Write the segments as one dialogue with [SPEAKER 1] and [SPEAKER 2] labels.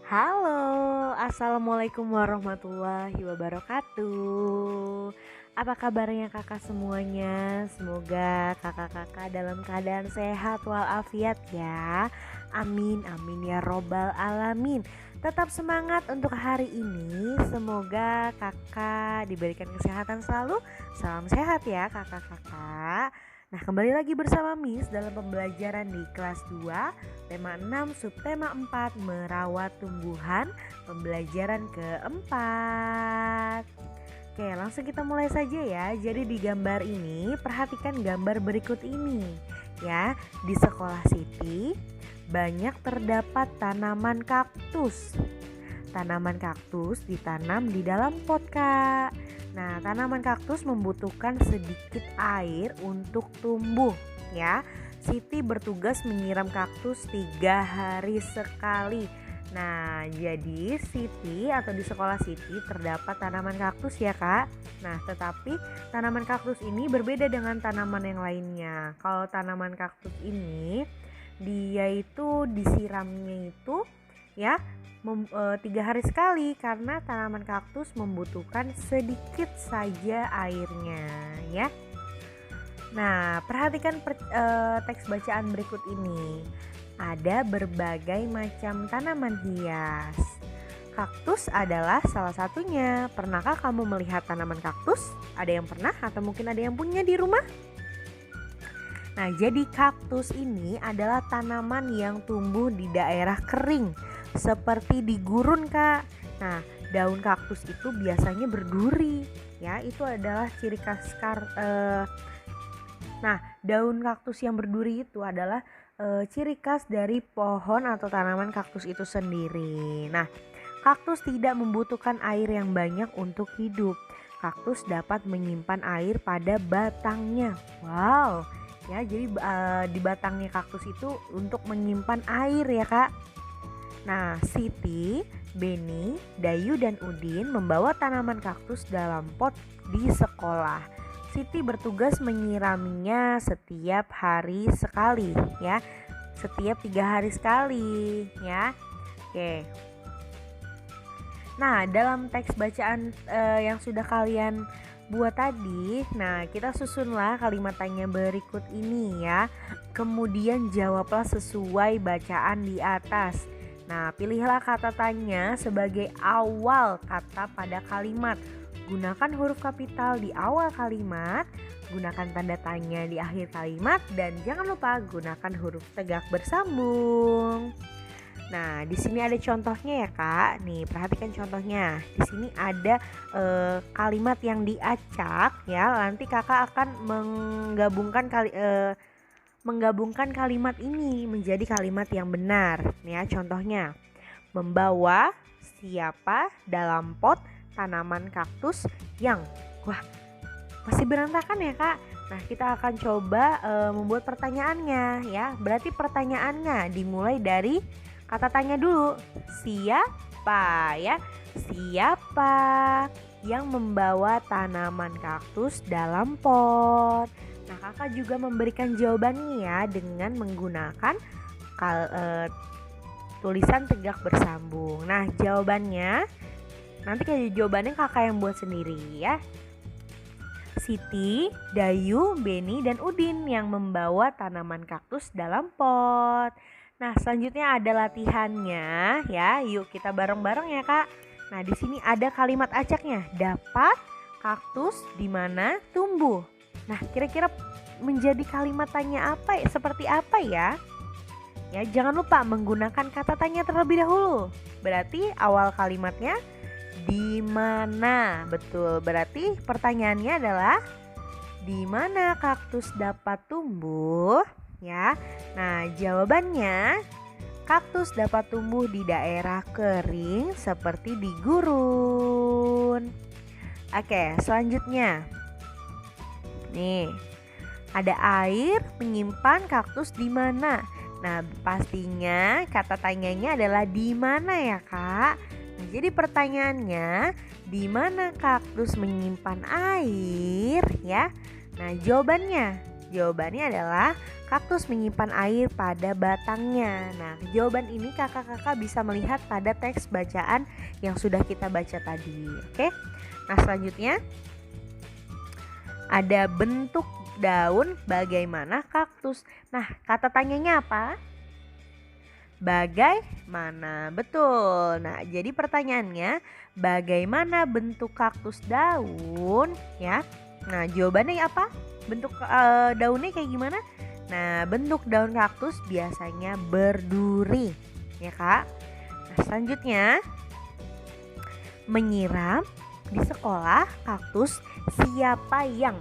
[SPEAKER 1] Halo, assalamualaikum warahmatullahi wabarakatuh. Apa kabarnya kakak semuanya? Semoga kakak-kakak dalam keadaan sehat walafiat ya. Amin, amin ya robbal alamin. Tetap semangat untuk hari ini. Semoga kakak diberikan kesehatan selalu. Salam sehat ya kakak-kakak. Nah, kembali lagi bersama Miss dalam pembelajaran di kelas 2, tema 6, subtema 4, merawat tumbuhan, pembelajaran keempat. Oke, langsung kita mulai saja ya. Jadi di gambar ini, perhatikan gambar berikut ini ya. Di sekolah Siti banyak terdapat tanaman kaktus. Tanaman kaktus ditanam di dalam pot, Kak. Nah, tanaman kaktus membutuhkan sedikit air untuk tumbuh ya. Siti bertugas menyiram kaktus 3 hari sekali. Nah, jadi Siti atau di sekolah Siti terdapat tanaman kaktus ya, Kak. Nah, tetapi tanaman kaktus ini berbeda dengan tanaman yang lainnya. Kalau tanaman kaktus ini dia itu disiramnya itu ya 3 hari sekali karena tanaman kaktus membutuhkan sedikit saja airnya ya. Nah, perhatikan teks bacaan berikut ini. Ada berbagai macam tanaman hias. Kaktus adalah salah satunya. Pernahkah kamu melihat tanaman kaktus? Ada yang pernah atau mungkin ada yang punya di rumah? Nah, jadi kaktus ini adalah tanaman yang tumbuh di daerah kering seperti di gurun, Kak. Nah, daun kaktus itu biasanya berduri ya. Itu adalah ciri khas Nah, daun kaktus yang berduri itu adalah ciri khas dari pohon atau tanaman kaktus itu sendiri. Nah, kaktus tidak membutuhkan air yang banyak untuk hidup. Kaktus dapat menyimpan air pada batangnya. Wow. Ya, jadi di batangnya kaktus itu untuk menyimpan air ya, Kak. Nah, Siti, Beni, Dayu dan Udin membawa tanaman kaktus dalam pot di sekolah. Siti bertugas menyiraminya setiap hari sekali ya. Setiap 3 hari sekali ya. Oke. Nah, dalam teks bacaan yang sudah kalian buat tadi, nah kita susunlah kalimat tanya berikut ini ya. Kemudian jawablah sesuai bacaan di atas. Nah, pilihlah kata tanya sebagai awal kata pada kalimat. Gunakan huruf kapital di awal kalimat, gunakan tanda tanya di akhir kalimat, dan jangan lupa gunakan huruf tegak bersambung. Nah, di sini ada contohnya ya, Kak. Nih, perhatikan contohnya. Di sini ada kalimat yang diacak ya. Nanti Kakak akan menggabungkan kalimat ini menjadi kalimat yang benar. Nih ya, contohnya. Membawa siapa dalam pot tanaman kaktus yang masih berantakan ya, Kak. Nah, kita akan coba membuat pertanyaannya ya. Berarti pertanyaannya dimulai dari kata tanya dulu. Siapa ya? Siapa yang membawa tanaman kaktus dalam pot? Nah, Kakak juga memberikan jawabannya ya dengan menggunakan tulisan tegak bersambung. Nah, jawabannya nanti jawabannya Kakak yang buat sendiri ya. Siti, Dayu, Beni, dan Udin yang membawa tanaman kaktus dalam pot. Nah, selanjutnya ada latihannya ya. Yuk kita bareng-bareng ya, Kak. Nah, di sini ada kalimat acaknya. Dapat kaktus di mana tumbuh. Nah, kira-kira menjadi kalimat tanya apa? Seperti apa ya? Ya, jangan lupa menggunakan kata tanya terlebih dahulu. Berarti awal kalimatnya di mana? Betul. Berarti pertanyaannya adalah di mana kaktus dapat tumbuh? Ya. Nah, jawabannya kaktus dapat tumbuh di daerah kering seperti di gurun. Oke, selanjutnya. Nih, ada air menyimpan kaktus di mana? Nah, pastinya kata tanyanya adalah di mana ya, Kak? Nah, jadi pertanyaannya, di mana kaktus menyimpan air ya? Nah, jawabannya Jawabannya adalah kaktus menyimpan air pada batangnya. Nah, jawaban ini kakak-kakak bisa melihat pada teks bacaan yang sudah kita baca tadi. Oke. Nah, selanjutnya ada bentuk daun bagaimana kaktus. Nah, kata tanyanya apa? Bagaimana? Betul. Nah, jadi pertanyaannya bagaimana bentuk kaktus daun ya? Nah, jawabannya apa? Bentuk daunnya kayak gimana? Nah, bentuk daun kaktus biasanya berduri ya, Kak. Nah, selanjutnya menyiram di sekolah kaktus siapa yang?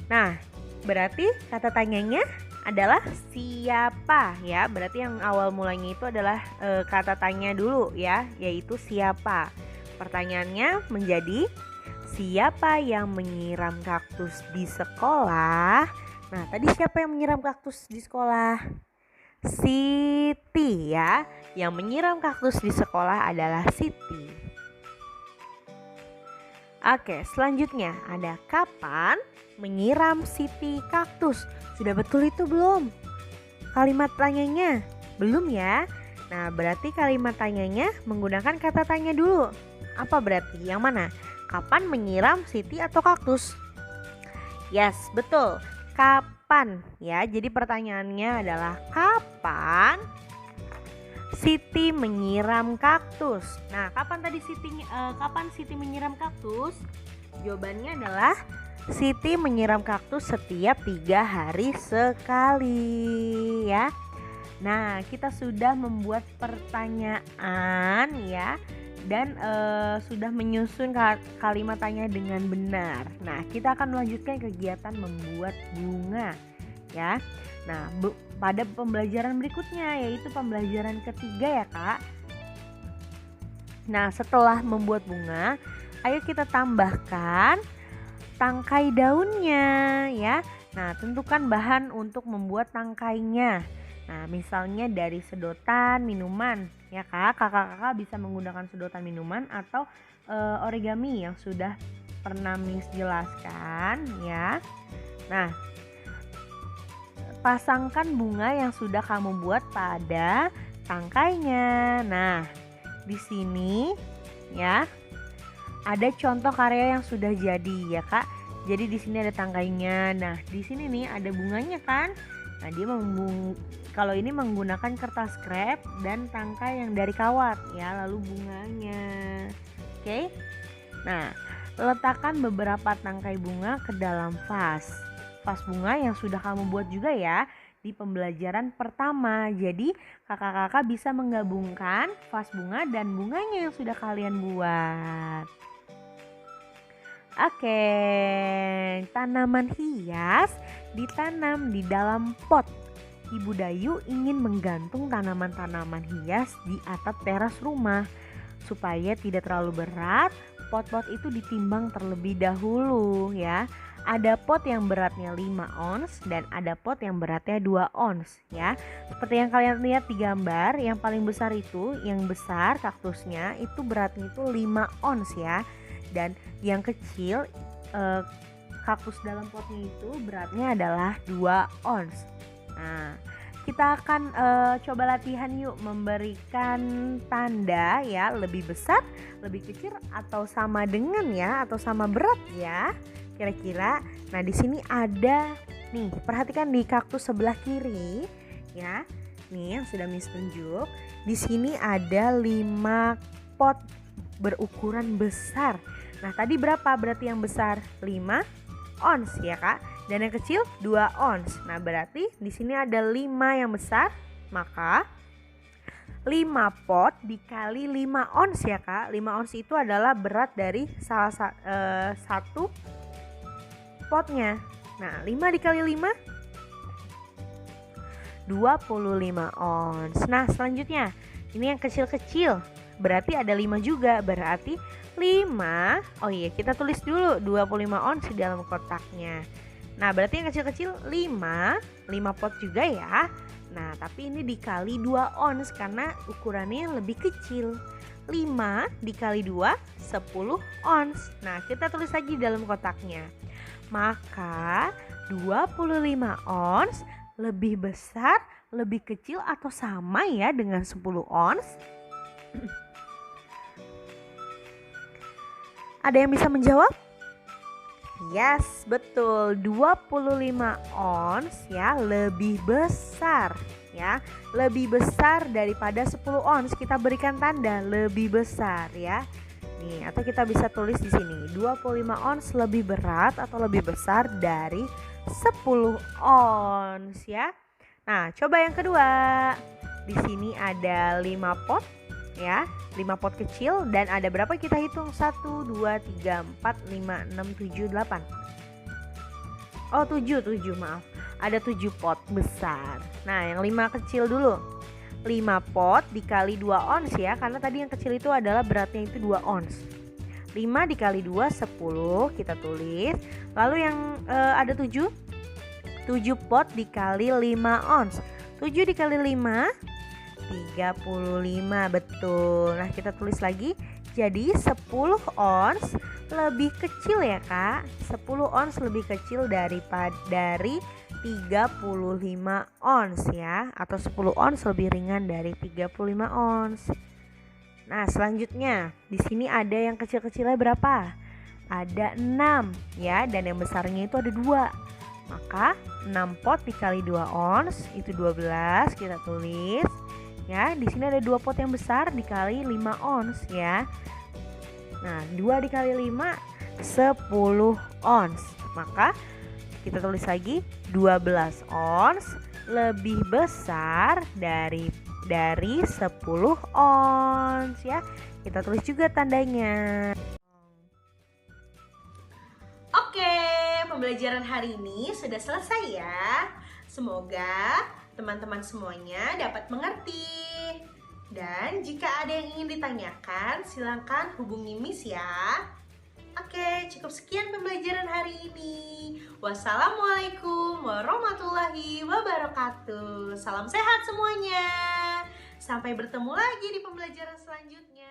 [SPEAKER 1] Nah, berarti kata tanyanya adalah siapa ya. Berarti yang awal mulanya itu adalah kata tanya dulu ya, yaitu siapa. Pertanyaannya menjadi siapa yang menyiram kaktus di sekolah? Nah, tadi siapa yang menyiram kaktus di sekolah? Siti ya. Yang menyiram kaktus di sekolah adalah Siti. Oke, selanjutnya ada kapan menyiram Siti kaktus? Sudah betul itu belum? Kalimat tanyanya belum ya? Nah, berarti kalimat tanyanya menggunakan kata tanya dulu. Apa berarti? Yang mana? Kapan menyiram Siti atau kaktus? Yes, betul. Kapan ya? Jadi pertanyaannya adalah kapan Siti menyiram kaktus? Nah, kapan Siti menyiram kaktus? Jawabannya adalah Siti menyiram kaktus setiap 3 hari sekali ya. Nah, kita sudah membuat pertanyaan ya, dan sudah menyusun kalimat tanya dengan benar. Nah, kita akan melanjutkan kegiatan membuat bunga ya. Nah, pada pembelajaran berikutnya, yaitu pembelajaran ketiga ya, Kak. Nah, setelah membuat bunga, ayo kita tambahkan tangkai daunnya ya. Nah, tentukan bahan untuk membuat tangkainya. Nah, misalnya dari sedotan minuman ya, Kak. Kakak-kakak bisa menggunakan sedotan minuman atau origami yang sudah pernah Miss jelaskan ya. Nah, pasangkan bunga yang sudah kamu buat pada tangkainya. Nah, di sini ya ada contoh karya yang sudah jadi ya, Kak. Jadi di sini ada tangkainya. Nah, di sini nih ada bunganya kan. Nah, dia kalau ini menggunakan kertas krep dan tangkai yang dari kawat ya, lalu bunganya. Oke. Nah, letakkan beberapa tangkai bunga ke dalam vas bunga yang sudah kamu buat juga ya di pembelajaran pertama. Jadi kakak-kakak bisa menggabungkan vas bunga dan bunganya yang sudah kalian buat. Oke, tanaman hias ditanam di dalam pot. Ibu Dayu ingin menggantung tanaman-tanaman hias di atap teras rumah. Supaya tidak terlalu berat, pot-pot itu ditimbang terlebih dahulu ya. Ada pot yang beratnya 5 ons dan ada pot yang beratnya 2 ons ya. Seperti yang kalian lihat di gambar, yang paling besar itu, yang besar kaktusnya itu beratnya itu 5 ons ya. Dan yang kecil kaktus dalam potnya itu beratnya adalah 2 ons. Nah, kita akan coba latihan yuk, memberikan tanda ya, lebih besar, lebih kecil, atau sama dengan ya, atau sama berat ya. Kira-kira. Nah, di sini ada nih, perhatikan di kaktus sebelah kiri ya. Nih yang sudah Miss tunjuk. Di sini ada 5 pot berukuran besar. Nah, tadi berapa berarti yang besar? 5 ons ya, Kak. Dan yang kecil 2 ons. Nah, berarti di sini ada 5 yang besar, maka 5 pot dikali 5 ons ya, Kak. 5 ons itu adalah berat dari satu potnya. Nah, 5 dikali 5 25 ons. Nah, selanjutnya ini yang kecil-kecil, berarti ada 5 juga. Berarti 5, oh iya kita tulis dulu 25 ons di dalam kotaknya. Nah, berarti yang kecil-kecil 5 pot juga ya. Nah, tapi ini dikali 2 ons karena ukurannya lebih kecil. 5 dikali 2 10 ons. Nah, kita tulis lagi dalam kotaknya. Maka 25 ons lebih besar, lebih kecil atau sama ya dengan 10 ons? Ada yang bisa menjawab? Yes, betul. 25 ons ya lebih besar ya. Lebih besar daripada 10 ons. Kita berikan tanda lebih besar ya. Nih, atau kita bisa tulis di sini 25 ons lebih berat atau lebih besar dari 10 ons ya. Nah, coba yang kedua. Di sini ada 5 pot ya, 5 pot kecil dan ada berapa kita hitung? 1, 2, 3, 4, 5, 6, 7, 8. Oh 7 maaf. Ada 7 pot besar. Nah yang 5 kecil dulu. 5 pot dikali 2 ons ya, karena tadi yang kecil itu adalah beratnya itu 2 ons. 5 dikali 2 10 kita tulis. Lalu yang ada 7 pot dikali 5 ons. 7 dikali 5 35, betul. Nah kita tulis lagi. Jadi 10 ons lebih kecil ya kak. 10 ons lebih kecil dari 35 ons ya. Atau 10 ons lebih ringan dari 35 ons. Nah selanjutnya di sini ada yang kecil-kecilnya berapa? Ada 6 ya, dan yang besarnya itu ada 2. Maka 6 pot dikali 2 ons itu 12, kita tulis. Ya, di sini ada 2 pot yang besar dikali 5 ons ya. Nah, 2 dikali 5 10 ons. Maka kita tulis lagi 12 ons lebih besar dari 10 ons ya. Kita tulis juga tandanya. Oke, pembelajaran hari ini sudah selesai ya. Semoga teman-teman semuanya dapat mengerti. Dan jika ada yang ingin ditanyakan, silakan hubungi Miss ya. Oke, cukup sekian pembelajaran hari ini. Wassalamualaikum warahmatullahi wabarakatuh. Salam sehat semuanya. Sampai bertemu lagi di pembelajaran selanjutnya.